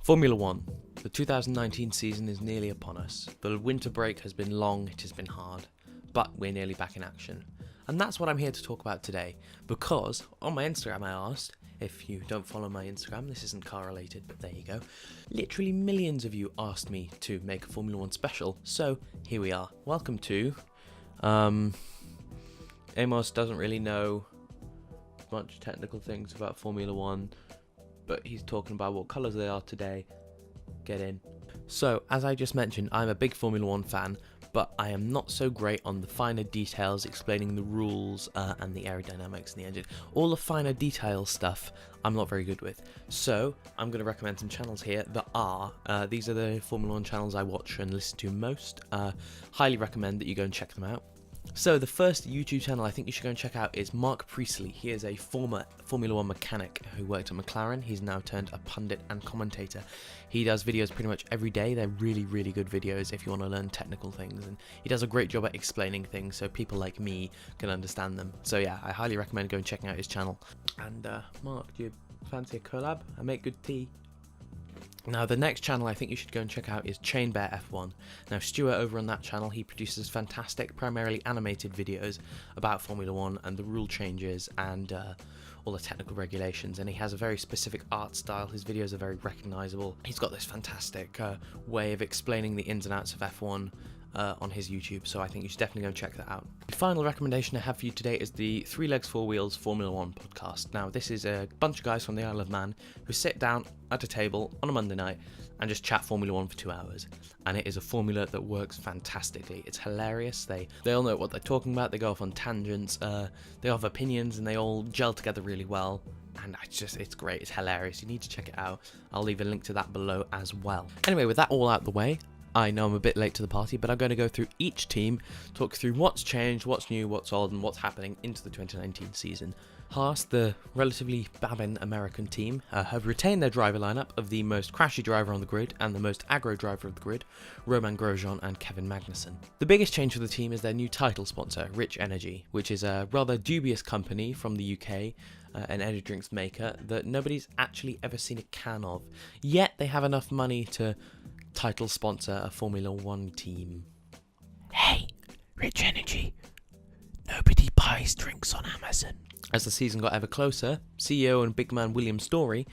Formula 1. The 2019 season is nearly upon us. The winter break has been long, it has been hard, but we're nearly back in action. And that's what I'm here to talk about today, because on my Instagram I asked, if you don't follow my Instagram, this isn't car related, but there you go. Literally millions of you asked me to make a Formula 1 special, so here we are. Welcome to, Amos doesn't really know much technical things about Formula 1, but he's talking about what colours they are today. Get in. So, as I just mentioned, I'm a big Formula 1 fan, but I am not so great on the finer details, explaining the rules and the aerodynamics and the engine. All the finer detail stuff I'm not very good with. So, I'm going to recommend some channels here that are, these are the Formula 1 channels I watch and listen to most. Highly recommend that you go and check them out. So the first YouTube channel I think you should go and check out is Mark Priestley. He is a former Formula 1 mechanic who worked at McLaren. He's now turned a pundit and commentator. He does videos pretty much every day. They're really, really good videos if you want to learn technical things. And he does a great job at explaining things so people like me can understand them. So yeah, I highly recommend going and checking out his channel. And Mark, do you fancy a collab? I make good tea. Now the next channel I think you should go and check out is Chain Bear F1. Now Stuart over on that channel, he produces fantastic, primarily animated videos about Formula 1 and the rule changes and all the technical regulations, and he has a very specific art style. His videos are very recognisable. He's got this fantastic way of explaining the ins and outs of F1 on his YouTube, so I think you should definitely go and check that out. The final recommendation I have for you today is the 3 Legs 4 Wheels Formula 1 podcast. Now this is a bunch of guys from the Isle of Man who sit down at a table on a Monday night and just chat Formula 1 for 2 hours, and it is a formula that works fantastically. It's hilarious. They all know what they're talking about, they go off on tangents, they have opinions, and they all gel together really well. And it's great, it's hilarious. You need to check it out. I'll leave a link to that below as well. Anyway, with that all out the way, I know I'm a bit late to the party, but I'm going to go through each team, talk through what's changed, what's new, what's old, and what's happening into the 2019 season. Haas, the relatively Babin American team, have retained their driver lineup of the most crashy driver on the grid and the most aggro driver of the grid, Romain Grosjean and Kevin Magnussen. The biggest change for the team is their new title sponsor, Rich Energy, which is a rather dubious company from the UK, an energy drinks maker that nobody's actually ever seen a can of. Yet they have enough money to title sponsor a Formula 1 team. Hey, Rich Energy, nobody buys drinks on Amazon. As the season got ever closer, CEO and big man William Story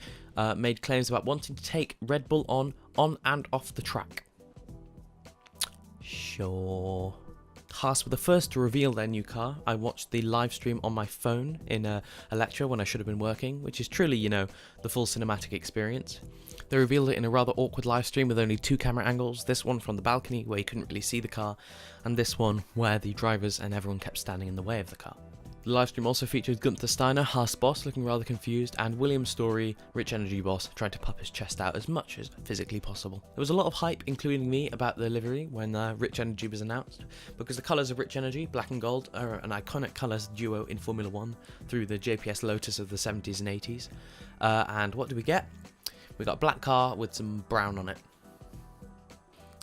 made claims about wanting to take Red Bull on and off the track. Sure. Haas were the first to reveal their new car. I watched the live stream on my phone in a lecture when I should have been working, which is truly, the full cinematic experience. They revealed it in a rather awkward live stream with only 2 camera angles, this one from the balcony where you couldn't really see the car, and this one where the drivers and everyone kept standing in the way of the car. The live stream also featured Gunther Steiner, Haas boss, looking rather confused, and William Story, Rich Energy boss, trying to puff his chest out as much as physically possible. There was a lot of hype, including me, about the livery when Rich Energy was announced, because the colours of Rich Energy, black and gold, are an iconic colours duo in Formula 1 through the JPS Lotus of the 70s and 80s. And what do we get? We got a black car with some brown on it.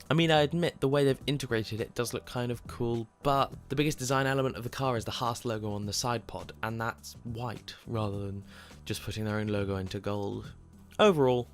I mean, I admit the way they've integrated it does look kind of cool, but the biggest design element of the car is the Haas logo on the side pod, and that's white rather than just putting their own logo into gold. Overall,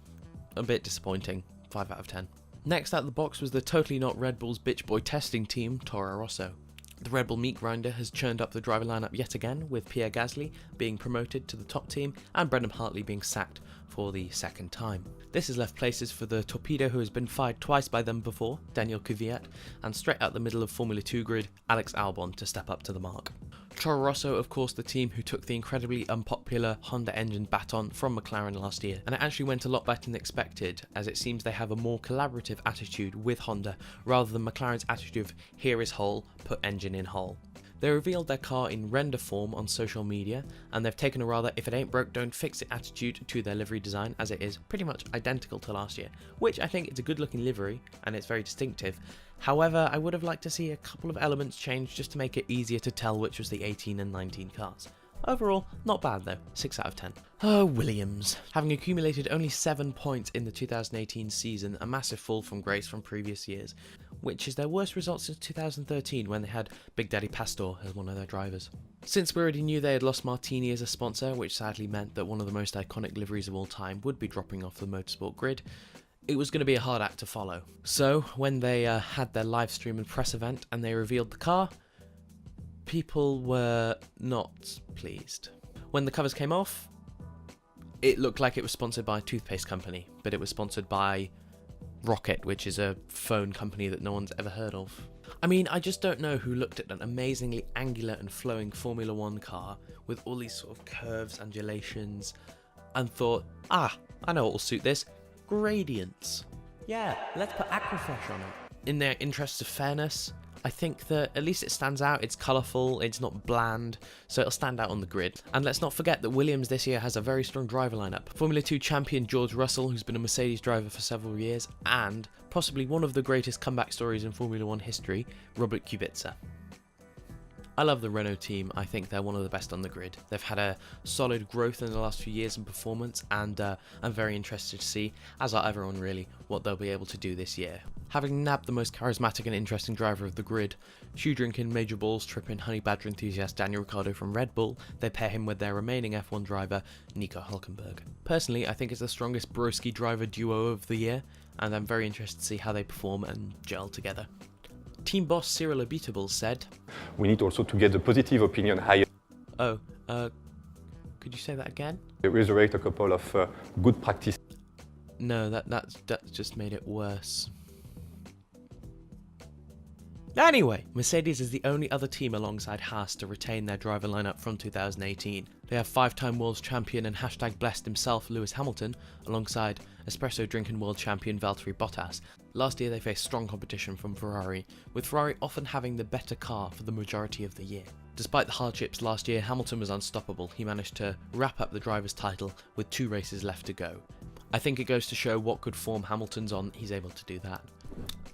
a bit disappointing. 5 out of 10. Next out the box was the totally not Red Bull's bitch boy testing team, Toro Rosso. The Red Bull meat grinder has churned up the driver lineup yet again, with Pierre Gasly being promoted to the top team and Brendan Hartley being sacked for the second time. This has left places for the torpedo who has been fired twice by them before, Daniel Kvyat, and straight out the middle of Formula 2 grid, Alex Albon to step up to the mark. Toro Rosso, of course, the team who took the incredibly unpopular Honda engine baton from McLaren last year, and it actually went a lot better than expected, as it seems they have a more collaborative attitude with Honda rather than McLaren's attitude of here is hole, put engine in hole. They revealed their car in render form on social media, and they've taken a rather if it ain't broke don't fix it attitude to their livery design, as it is pretty much identical to last year, which I think is a good looking livery and it's very distinctive. However, I would have liked to see a couple of elements change just to make it easier to tell which was the 18 and 19 cars. Overall, not bad though, 6 out of 10. Oh, Williams. Having accumulated only 7 points in the 2018 season, a massive fall from grace from previous years. which is their worst result since 2013 when they had Big Daddy Pastor as one of their drivers. Since we already knew they had lost Martini as a sponsor, which sadly meant that one of the most iconic liveries of all time would be dropping off the motorsport grid, it was going to be a hard act to follow. So when they had their live stream and press event and they revealed the car, people were not pleased. When the covers came off, it looked like it was sponsored by a toothpaste company, but it was sponsored by Rocket, which is a phone company that no one's ever heard of. I mean, I just don't know who looked at an amazingly angular and flowing Formula 1 car with all these sort of curves, undulations, and thought, I know what will suit this. Gradients. Yeah, let's put Aquafresh on it. In their interests of fairness, I think that at least it stands out, it's colourful, it's not bland, so it'll stand out on the grid. And let's not forget that Williams this year has a very strong driver lineup. Formula 2 champion George Russell, who's been a Mercedes driver for several years, and possibly one of the greatest comeback stories in Formula 1 history, Robert Kubica. I love the Renault team. I think they're one of the best on the grid. They've had a solid growth in the last few years in performance, and I'm very interested to see, as are everyone really, what they'll be able to do this year. Having nabbed the most charismatic and interesting driver of the grid, shoe-drinking, major balls tripping, honey badger enthusiast Daniel Ricciardo from Red Bull, they pair him with their remaining F1 driver, Nico Hülkenberg. Personally, I think it's the strongest broski driver duo of the year, and I'm very interested to see how they perform and gel together. Team boss Cyril Abiteboul said, "We need also to get the positive opinion higher. Could you say that again? Resurrect a couple of good practice." No, that's just made it worse. Anyway, Mercedes is the only other team alongside Haas to retain their driver lineup from 2018. They have 5-time world champion and #blessed himself Lewis Hamilton, alongside espresso drinking world champion Valtteri Bottas. Last year they faced strong competition from Ferrari, with Ferrari often having the better car for the majority of the year. Despite the hardships last year, Hamilton was unstoppable. He managed to wrap up the driver's title with 2 races left to go. I think it goes to show what good form Hamilton's on, he's able to do that.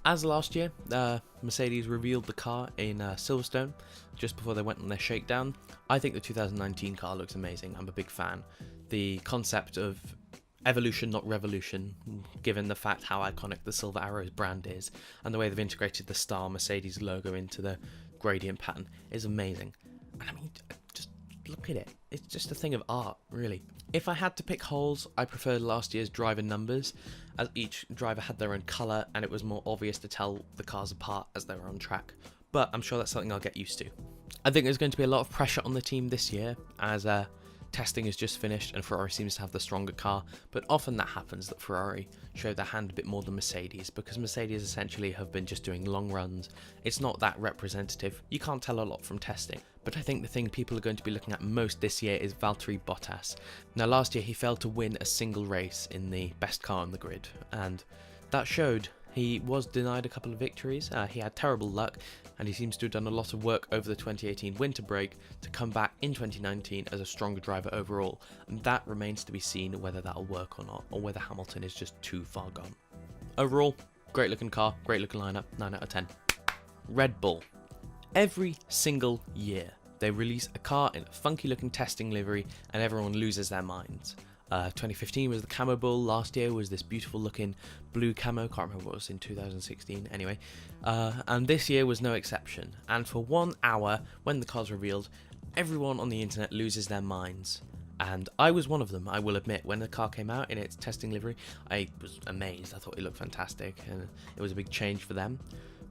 As last year, Mercedes revealed the car in Silverstone just before they went on their shakedown. I think the 2019 car looks amazing. I'm a big fan. The concept of evolution, not revolution, given the fact how iconic the Silver Arrows brand is, and the way they've integrated the star Mercedes logo into the gradient pattern is amazing. And I mean, just look at it. It's just a thing of art, really. If I had to pick holes, I preferred last year's driver numbers, as each driver had their own colour and it was more obvious to tell the cars apart as they were on track. But I'm sure that's something I'll get used to. I think there's going to be a lot of pressure on the team this year, as testing is just finished and Ferrari seems to have the stronger car, but often that happens, that Ferrari show their hand a bit more than Mercedes, because Mercedes essentially have been just doing long runs. It's not that representative. You can't tell a lot from testing. But I think the thing people are going to be looking at most this year is Valtteri Bottas. Now last year he failed to win a single race in the best car on the grid, and that showed. He was denied a couple of victories, he had terrible luck, and he seems to have done a lot of work over the 2018 winter break to come back in 2019 as a stronger driver overall, and that remains to be seen whether that'll work or not, or whether Hamilton is just too far gone. Overall, great looking car, great looking lineup, 9 out of 10. Red Bull. Every single year they release a car in a funky looking testing livery and everyone loses their minds. 2015 was the Camo Bull, last year was this beautiful looking blue camo, can't remember what it was in 2016 anyway, and this year was no exception, and for 1 hour when the car's revealed, everyone on the internet loses their minds, and I was one of them, I will admit. When the car came out in its testing livery, I was amazed. I thought it looked fantastic and it was a big change for them.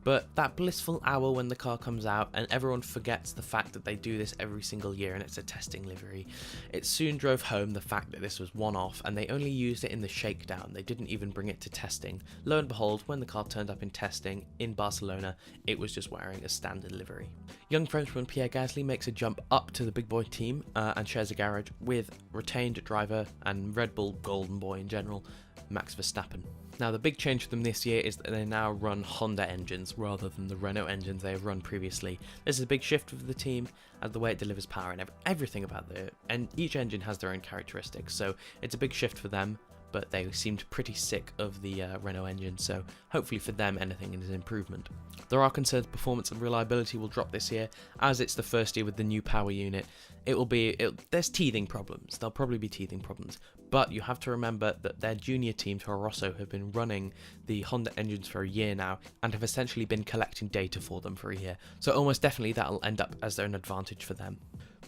But that blissful hour when the car comes out and everyone forgets the fact that they do this every single year and it's a testing livery, it soon drove home the fact that this was one-off and they only used it in the shakedown. They didn't even bring it to testing. Lo and behold, when the car turned up in testing in Barcelona, it was just wearing a standard livery. Young Frenchman Pierre Gasly makes a jump up to the big boy team and shares a garage with retained driver and Red Bull golden boy in general, Max Verstappen. Now the big change for them this year is that they now run Honda engines rather than the Renault engines they have run previously. This is a big shift for the team and the way it delivers power and everything about it, and each engine has their own characteristics, so it's a big shift for them, but they seemed pretty sick of the Renault engine, so hopefully for them anything is an improvement. There are concerns performance and reliability will drop this year, as it's the first year with the new power unit. There's teething problems, there'll probably be teething problems, but you have to remember that their junior team, Toro Rosso, have been running the Honda engines for a year now, and have essentially been collecting data for them for a year, so almost definitely that'll end up as an advantage for them.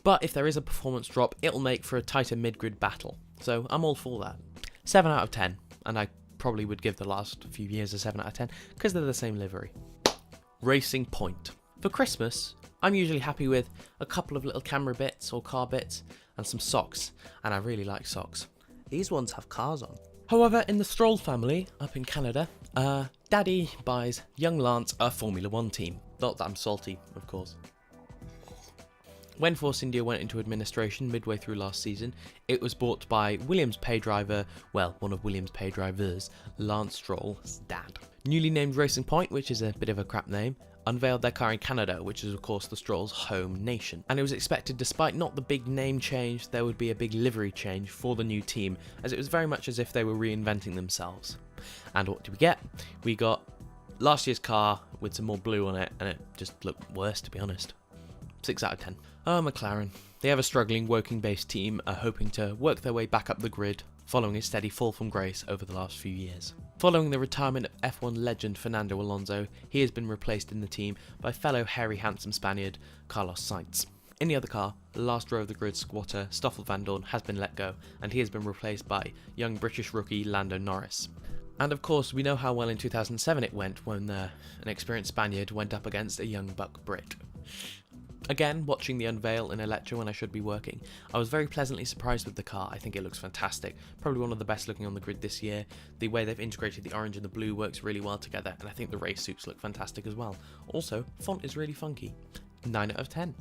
But if there is a performance drop, it'll make for a tighter mid-grid battle, so I'm all for that. 7 out of 10, and I probably would give the last few years a 7 out of 10 because they're the same livery. Racing Point. For Christmas, I'm usually happy with a couple of little camera bits or car bits and some socks, and I really like socks. These ones have cars on. However, in the Stroll family up in Canada, Daddy buys young Lance a Formula 1 team. Not that I'm salty, of course. When Force India went into administration midway through last season, it was bought by Williams pay driver, well, one of Williams pay drivers, Lance Stroll's dad. Newly named Racing Point, which is a bit of a crap name, unveiled their car in Canada, which is of course the Stroll's home nation. And it was expected, despite not the big name change, there would be a big livery change for the new team, as it was very much as if they were reinventing themselves. And what did we get? We got last year's car with some more blue on it, and it just looked worse, to be honest. 6 out of 10. Oh, McLaren. They have a struggling Woking-based team hoping to work their way back up the grid, following a steady fall from grace over the last few years. Following the retirement of F1 legend Fernando Alonso, he has been replaced in the team by fellow hairy handsome Spaniard Carlos Sainz. In the other car, the last row of the grid squatter Stoffel Vandoorne has been let go, and he has been replaced by young British rookie Lando Norris. And of course, we know how well in 2007 it went when an experienced Spaniard went up against a young buck Brit. Again, watching the unveil in Electra when I should be working, I was very pleasantly surprised with the car. I think it looks fantastic, probably one of the best looking on the grid this year. The way they've integrated the orange and the blue works really well together, and I think the race suits look fantastic as well. Also, font is really funky. 9 out of 10.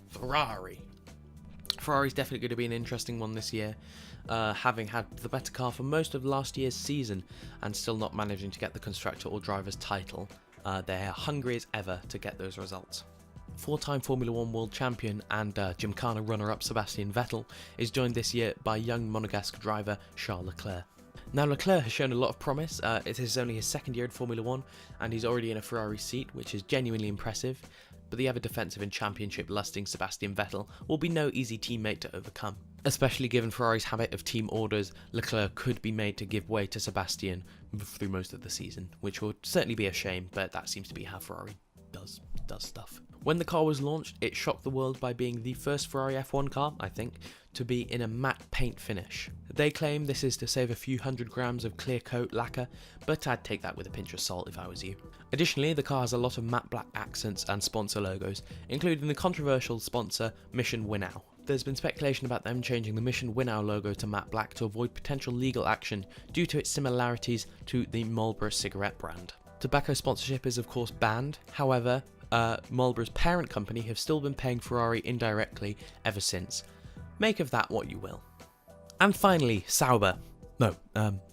Ferrari. Ferrari's definitely going to be an interesting one this year, having had the better car for most of last year's season and still not managing to get the constructor or driver's title. They're hungry as ever to get those results. 4-time Formula 1 world champion and Gymkhana runner-up Sebastian Vettel is joined this year by young Monegasque driver Charles Leclerc. Now Leclerc has shown a lot of promise. It is only his second year in Formula 1 and he's already in a Ferrari seat, which is genuinely impressive, but the ever defensive and championship lusting Sebastian Vettel will be no easy teammate to overcome. Especially given Ferrari's habit of team orders, Leclerc could be made to give way to Sebastian through most of the season, which would certainly be a shame, but that seems to be how Ferrari does stuff. When the car was launched, it shocked the world by being the first Ferrari F1 car, I think, to be in a matte paint finish. They claim this is to save a few hundred grams of clear coat lacquer, but I'd take that with a pinch of salt if I was you. Additionally, the car has a lot of matte black accents and sponsor logos, including the controversial sponsor Mission Winnow. There's been speculation about them changing the Mission Winnow logo to matte black to avoid potential legal action due to its similarities to the Marlboro cigarette brand. Tobacco sponsorship is of course banned, however, Marlboro's parent company have still been paying Ferrari indirectly ever since. Make of that what you will. And finally, Sauber. No,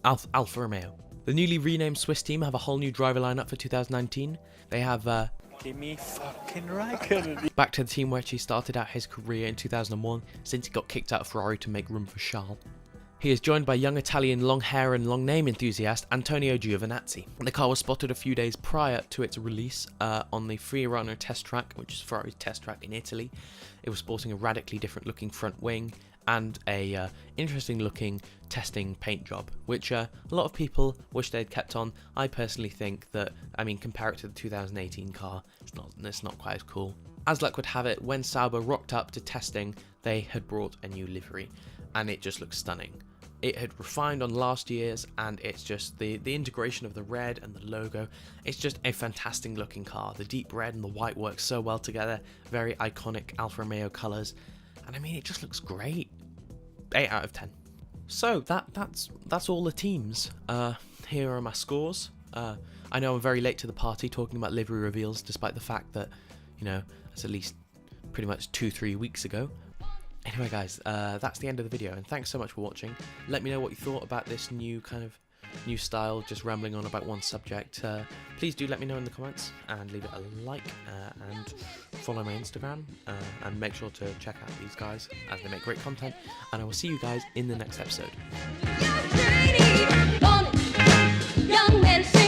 Alfa Romeo. The newly renamed Swiss team have a whole new driver lineup for 2019. They have Kimi fucking Räikkönen. back to the team where he started out his career in 2001, since he got kicked out of Ferrari to make room for Charles. He is joined by young Italian long hair and long name enthusiast Antonio Giovinazzi. The car was spotted a few days prior to its release on the Fiorano test track, which is Ferrari's test track in Italy. It was sporting a radically different looking front wing and a interesting looking testing paint job, which a lot of people wish they'd kept on. I personally think that, compare it to the 2018 car, it's not quite as cool. As luck would have it, when Sauber rocked up to testing, they had brought a new livery, and it just looks stunning. It had refined on last year's, and it's just the integration of the red and the logo. It's just a fantastic looking car. The deep red and the white work so well together. Very iconic Alfa Romeo colours. And it just looks great. 8 out of 10. So that's all the teams. Here are my scores. I know I'm very late to the party talking about livery reveals, despite the fact that, it's at least pretty much 2-3 weeks ago. Anyway guys, that's the end of the video, and thanks so much for watching. Let me know what you thought about this new style, just rambling on about one subject. Please do let me know in the comments, and leave it a like, and follow my Instagram, and make sure to check out these guys as they make great content, and I will see you guys in the next episode. Bonnet, young men.